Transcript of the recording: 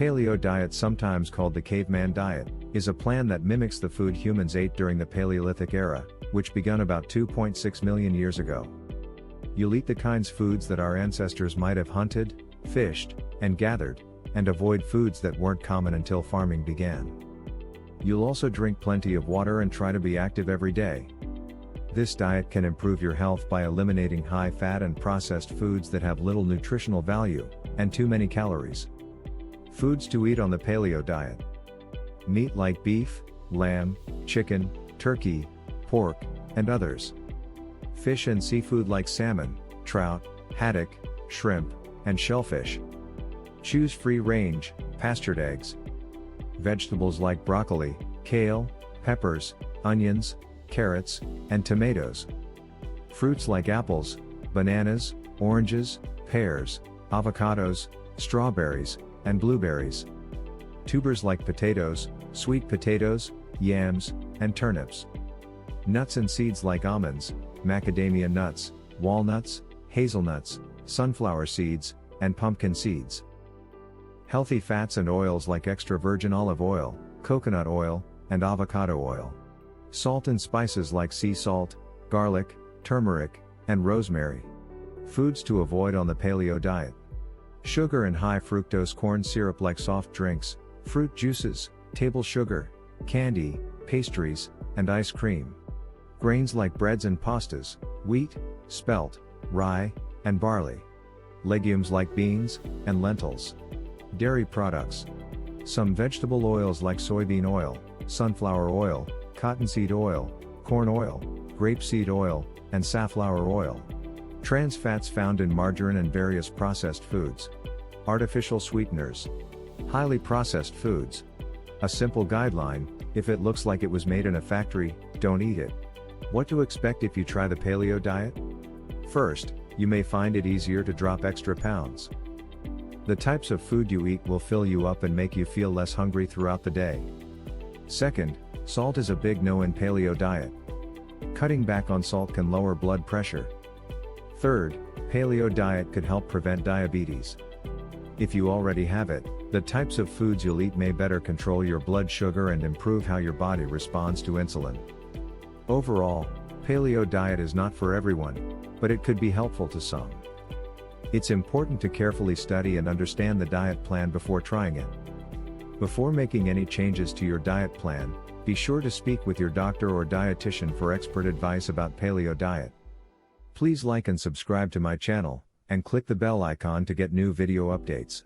Paleo diet, sometimes called the caveman diet, is a plan that mimics the food humans ate during the Paleolithic era, which began about 2.6 million years ago. You'll eat the kinds of foods that our ancestors might have hunted, fished, and gathered, and avoid foods that weren't common until farming began. You'll also drink plenty of water and try to be active every day. This diet can improve your health by eliminating high-fat and processed foods that have little nutritional value, and too many calories. Foods to eat on the paleo diet. Meat like beef, lamb, chicken, turkey, pork, and others. Fish and seafood like salmon, trout, haddock, shrimp, and shellfish. Choose free-range, pastured eggs. Vegetables like broccoli, kale, peppers, onions, carrots, and tomatoes. Fruits like apples, bananas, oranges, pears, avocados, strawberries, and blueberries. Tubers like potatoes, sweet potatoes, yams, and turnips. Nuts and seeds like almonds, macadamia nuts, walnuts, hazelnuts, sunflower seeds, and pumpkin seeds. Healthy fats and oils like extra virgin olive oil, coconut oil, and avocado oil. Salt and spices like sea salt, garlic, turmeric, and rosemary. Foods to avoid on the paleo diet. Sugar and high fructose corn syrup like soft drinks, fruit juices, table sugar, candy, pastries, and ice cream. Grains like breads and pastas, wheat, spelt, rye, and barley. Legumes like beans and lentils. Dairy products. Some vegetable oils like soybean oil, sunflower oil, cottonseed oil, corn oil, grapeseed oil, and safflower oil. Trans fats found in margarine and various processed foods. Artificial sweeteners. Highly processed foods. A simple guideline: if it looks like it was made in a factory, don't eat it. What to expect if you try the paleo diet? First, you may find it easier to drop extra pounds. The types of food you eat will fill you up and make you feel less hungry throughout the day. Second, salt is a big no in paleo diet. Cutting back on salt can lower blood pressure. Third, paleo diet could help prevent diabetes. If you already have it, the types of foods you'll eat may better control your blood sugar and improve how your body responds to insulin. Overall, paleo diet is not for everyone, but it could be helpful to some. It's important to carefully study and understand the diet plan before trying it. Before making any changes to your diet plan, be sure to speak with your doctor or dietitian for expert advice about paleo diet. Please like and subscribe to my channel, and click the bell icon to get new video updates.